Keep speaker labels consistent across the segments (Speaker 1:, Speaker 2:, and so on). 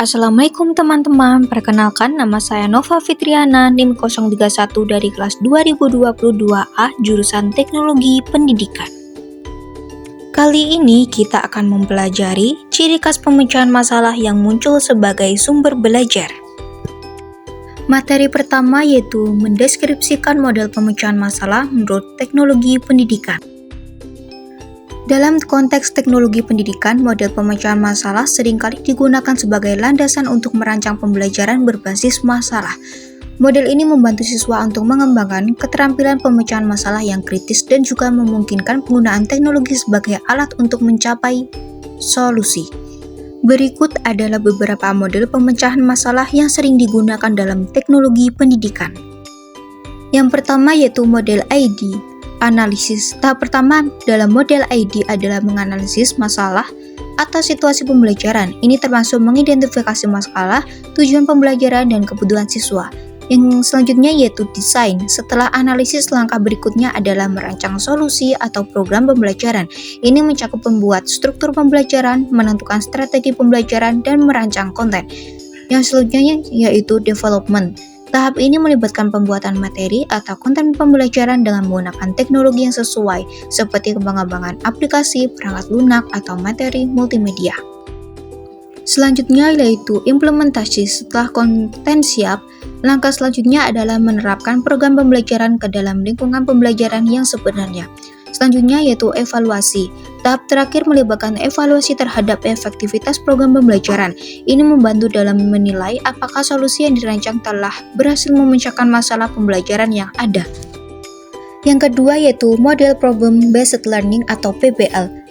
Speaker 1: Assalamualaikum teman-teman, perkenalkan nama saya Nova Fitriana, NIM 031 dari kelas 2022A jurusan Teknologi Pendidikan. Kali ini kita akan mempelajari ciri khas pemecahan masalah yang muncul sebagai sumber belajar. Materi pertama yaitu mendeskripsikan model pemecahan masalah menurut teknologi pendidikan. Dalam konteks teknologi pendidikan, model pemecahan masalah seringkali digunakan sebagai landasan untuk merancang pembelajaran berbasis masalah. Model ini membantu siswa untuk mengembangkan keterampilan pemecahan masalah yang kritis dan juga memungkinkan penggunaan teknologi sebagai alat untuk mencapai solusi. Berikut adalah beberapa model pemecahan masalah yang sering digunakan dalam teknologi pendidikan. Yang pertama yaitu model ID. Analisis. Tahap pertama dalam model ID adalah menganalisis masalah atau situasi pembelajaran. Ini termasuk mengidentifikasi masalah, tujuan pembelajaran, dan kebutuhan siswa. Yang selanjutnya yaitu desain. Setelah analisis, langkah berikutnya adalah merancang solusi atau program pembelajaran. Ini mencakup membuat struktur pembelajaran, menentukan strategi pembelajaran, dan merancang konten. Yang selanjutnya yaitu development. Tahap ini melibatkan pembuatan materi atau konten pembelajaran dengan menggunakan teknologi yang sesuai, seperti pengembangan aplikasi, perangkat lunak, atau materi multimedia. Selanjutnya yaitu implementasi. Setelah konten siap, langkah selanjutnya adalah menerapkan program pembelajaran ke dalam lingkungan pembelajaran yang sebenarnya. Selanjutnya yaitu evaluasi. Tahap terakhir melibatkan evaluasi terhadap efektivitas program pembelajaran. Ini membantu dalam menilai apakah solusi yang dirancang telah berhasil memecahkan masalah pembelajaran yang ada. Yang kedua yaitu model Problem Based Learning atau PBL.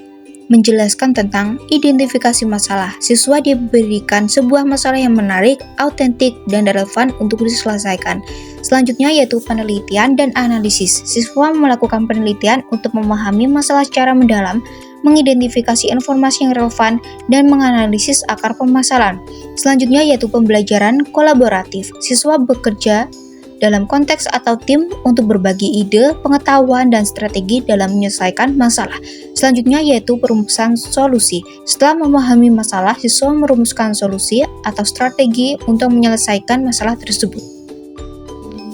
Speaker 1: Menjelaskan tentang identifikasi masalah. Siswa diberikan sebuah masalah yang menarik, autentik, dan relevan untuk diselesaikan. Selanjutnya yaitu penelitian dan analisis. Siswa melakukan penelitian untuk memahami masalah secara mendalam, mengidentifikasi informasi yang relevan, dan menganalisis akar permasalahan. Selanjutnya yaitu pembelajaran kolaboratif. Siswa bekerja dalam konteks atau tim untuk berbagi ide, pengetahuan, dan strategi dalam menyelesaikan masalah. Selanjutnya yaitu perumusan solusi. Setelah memahami masalah, siswa merumuskan solusi atau strategi untuk menyelesaikan masalah tersebut.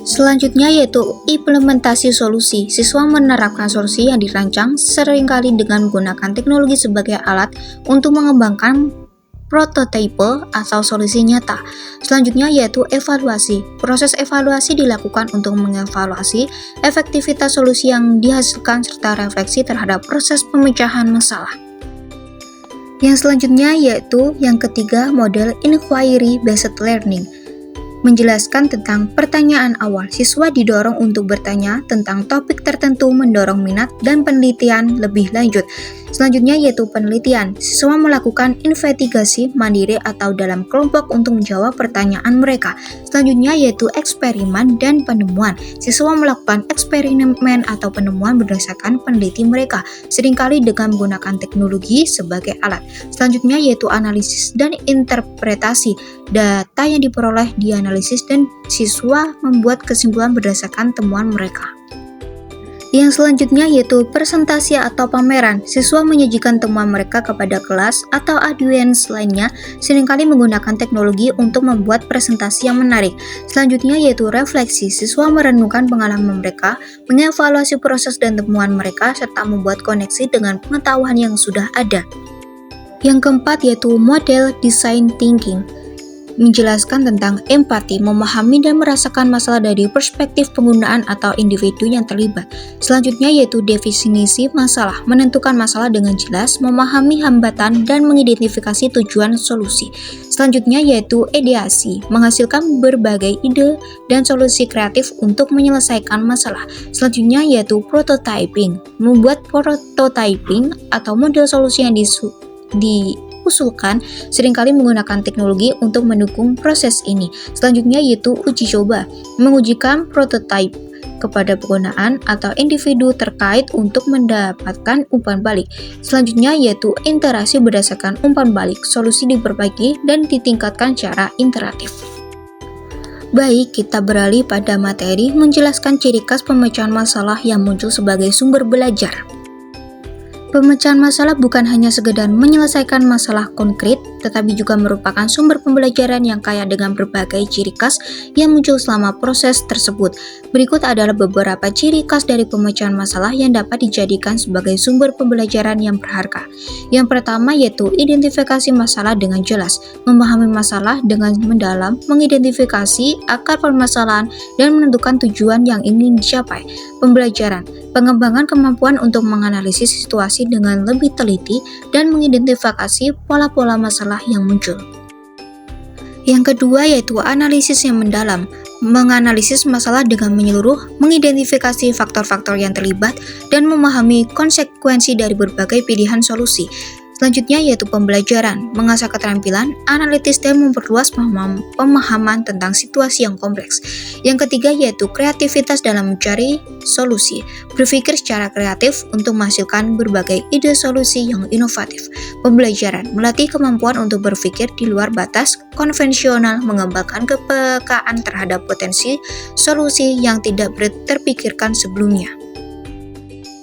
Speaker 1: Selanjutnya yaitu implementasi solusi. Siswa menerapkan solusi yang dirancang seringkali dengan menggunakan teknologi sebagai alat untuk mengembangkan prototipe atau solusi nyata. Selanjutnya yaitu evaluasi. Proses evaluasi dilakukan untuk mengevaluasi efektivitas solusi yang dihasilkan serta refleksi terhadap proses pemecahan masalah. Yang selanjutnya yaitu yang ketiga model Inquiry Based Learning. Menjelaskan tentang pertanyaan awal. Siswa didorong untuk bertanya tentang topik tertentu, mendorong minat dan penelitian lebih lanjut. Selanjutnya yaitu penelitian. Siswa melakukan investigasi mandiri atau dalam kelompok untuk menjawab pertanyaan mereka. Selanjutnya yaitu eksperimen dan penemuan. Siswa melakukan eksperimen atau penemuan berdasarkan peneliti mereka, seringkali dengan menggunakan teknologi sebagai alat. Selanjutnya yaitu analisis dan interpretasi. Data yang diperoleh dianalisis dan siswa membuat kesimpulan berdasarkan temuan mereka. Yang selanjutnya yaitu presentasi atau pameran. Siswa menyajikan temuan mereka kepada kelas atau audiens lainnya, seringkali menggunakan teknologi untuk membuat presentasi yang menarik. Selanjutnya yaitu refleksi. Siswa merenungkan pengalaman mereka, mengevaluasi proses dan temuan mereka, serta membuat koneksi dengan pengetahuan yang sudah ada. Yang keempat yaitu model design thinking. Menjelaskan tentang empati, memahami dan merasakan masalah dari perspektif penggunaan atau individu yang terlibat. Selanjutnya yaitu definisi masalah, menentukan masalah dengan jelas, memahami hambatan, dan mengidentifikasi tujuan solusi. Selanjutnya yaitu ideasi, menghasilkan berbagai ide dan solusi kreatif untuk menyelesaikan masalah. Selanjutnya yaitu prototyping, membuat prototyping atau model solusi yang diusulkan seringkali menggunakan teknologi untuk mendukung proses ini. Selanjutnya yaitu uji coba, mengujikan prototipe kepada penggunaan atau individu terkait untuk mendapatkan umpan balik. Selanjutnya yaitu interaksi berdasarkan umpan balik, solusi diperbagi dan ditingkatkan secara interaktif. Baik, kita beralih pada materi menjelaskan ciri khas pemecahan masalah yang muncul sebagai sumber belajar. Pemecahan masalah bukan hanya sekedar menyelesaikan masalah konkret, tetapi juga merupakan sumber pembelajaran yang kaya dengan berbagai ciri khas yang muncul selama proses tersebut. Berikut adalah beberapa ciri khas dari pemecahan masalah yang dapat dijadikan sebagai sumber pembelajaran yang berharga. Yang pertama yaitu identifikasi masalah dengan jelas, memahami masalah dengan mendalam, mengidentifikasi akar permasalahan, dan menentukan tujuan yang ingin dicapai. Pembelajaran, pengembangan kemampuan untuk menganalisis situasi dengan lebih teliti dan mengidentifikasi pola-pola masalah yang muncul. Yang kedua yaitu analisis yang mendalam, menganalisis masalah dengan menyeluruh, mengidentifikasi faktor-faktor yang terlibat, dan memahami konsekuensi dari berbagai pilihan solusi. Selanjutnya yaitu pembelajaran, mengasah keterampilan, analitis, dan memperluas pemahaman tentang situasi yang kompleks. Yang ketiga yaitu kreativitas dalam mencari solusi, berpikir secara kreatif untuk menghasilkan berbagai ide solusi yang inovatif. Pembelajaran, melatih kemampuan untuk berpikir di luar batas konvensional, mengembangkan kepekaan terhadap potensi solusi yang tidak terpikirkan sebelumnya.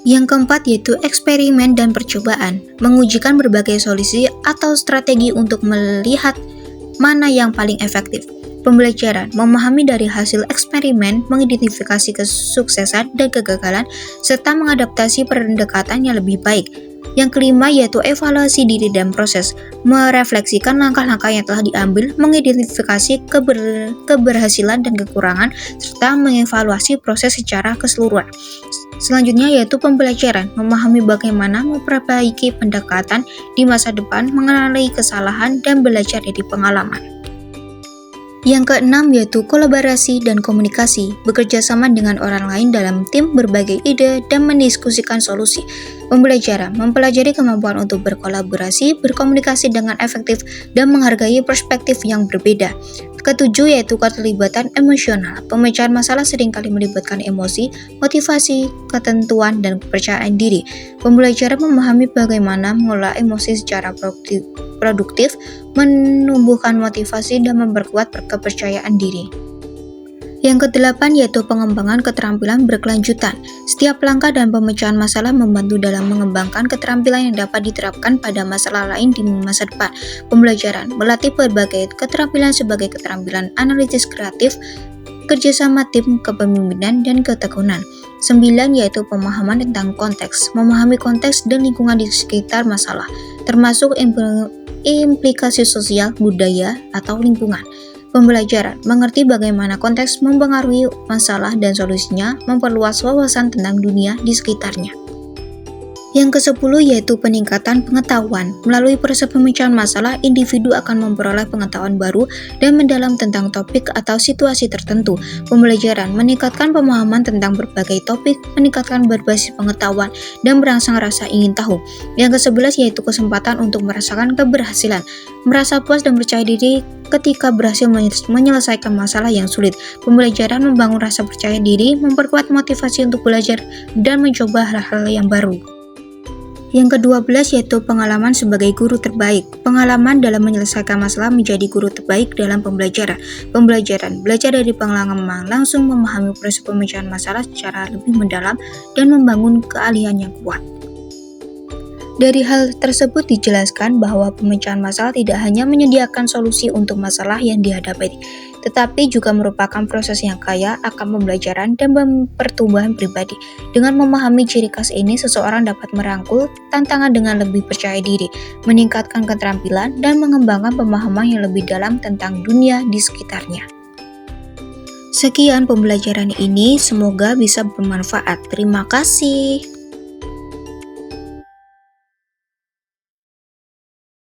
Speaker 1: Yang keempat yaitu eksperimen dan percobaan, mengujikan berbagai solusi atau strategi untuk melihat mana yang paling efektif. Pembelajaran, memahami dari hasil eksperimen, mengidentifikasi kesuksesan dan kegagalan, serta mengadaptasi pendekatan yang lebih baik. Yang kelima yaitu evaluasi diri dan proses, merefleksikan langkah-langkah yang telah diambil, mengidentifikasi keberhasilan dan kekurangan, serta mengevaluasi proses secara keseluruhan. Selanjutnya yaitu pembelajaran, memahami bagaimana memperbaiki pendekatan di masa depan, mengenali kesalahan, dan belajar dari pengalaman. Yang keenam yaitu kolaborasi dan komunikasi, bekerja sama dengan orang lain dalam tim, berbagi ide, dan mendiskusikan solusi. Pembelajaran, mempelajari kemampuan untuk berkolaborasi, berkomunikasi dengan efektif, dan menghargai perspektif yang berbeda. Ketujuh yaitu keterlibatan emosional, pemecahan masalah seringkali melibatkan emosi, motivasi, ketentuan, dan kepercayaan diri. Pembelajaran memahami bagaimana mengelola emosi secara produktif, menumbuhkan motivasi, dan memperkuat kepercayaan diri. Yang kedelapan yaitu pengembangan keterampilan berkelanjutan. Setiap langkah dan pemecahan masalah membantu dalam mengembangkan keterampilan yang dapat diterapkan pada masalah lain di masa depan. Pembelajaran, melatih berbagai keterampilan sebagai keterampilan analitis kreatif, kerjasama tim, kepemimpinan, dan ketekunan. 9 yaitu pemahaman tentang konteks, memahami konteks dan lingkungan di sekitar masalah, termasuk implikasi sosial, budaya, atau lingkungan. Pembelajaran, mengerti bagaimana konteks mempengaruhi masalah dan solusinya, memperluas wawasan tentang dunia di sekitarnya. Yang ke-10 yaitu peningkatan pengetahuan. Melalui proses pemecahan masalah, individu akan memperoleh pengetahuan baru dan mendalam tentang topik atau situasi tertentu. Pembelajaran, meningkatkan pemahaman tentang berbagai topik, meningkatkan berbasis pengetahuan, dan merangsang rasa ingin tahu. Yang ke-11 yaitu kesempatan untuk merasakan keberhasilan. Merasa puas dan percaya diri ketika berhasil menyelesaikan masalah yang sulit. Pembelajaran membangun rasa percaya diri, memperkuat motivasi untuk belajar, dan mencoba hal-hal yang baru. Yang ke-12 yaitu pengalaman sebagai guru terbaik. Pengalaman dalam menyelesaikan masalah menjadi guru terbaik dalam pembelajaran. Pembelajaran, belajar dari pengalaman langsung, memahami proses pemecahan masalah secara lebih mendalam, dan membangun keahlian yang kuat. Dari hal tersebut dijelaskan bahwa pemecahan masalah tidak hanya menyediakan solusi untuk masalah yang dihadapi, tetapi juga merupakan proses yang kaya akan pembelajaran dan pertumbuhan pribadi. Dengan memahami ciri khas ini, seseorang dapat merangkul tantangan dengan lebih percaya diri, meningkatkan keterampilan, dan mengembangkan pemahaman yang lebih dalam tentang dunia di sekitarnya. Sekian pembelajaran ini, semoga bisa bermanfaat. Terima kasih.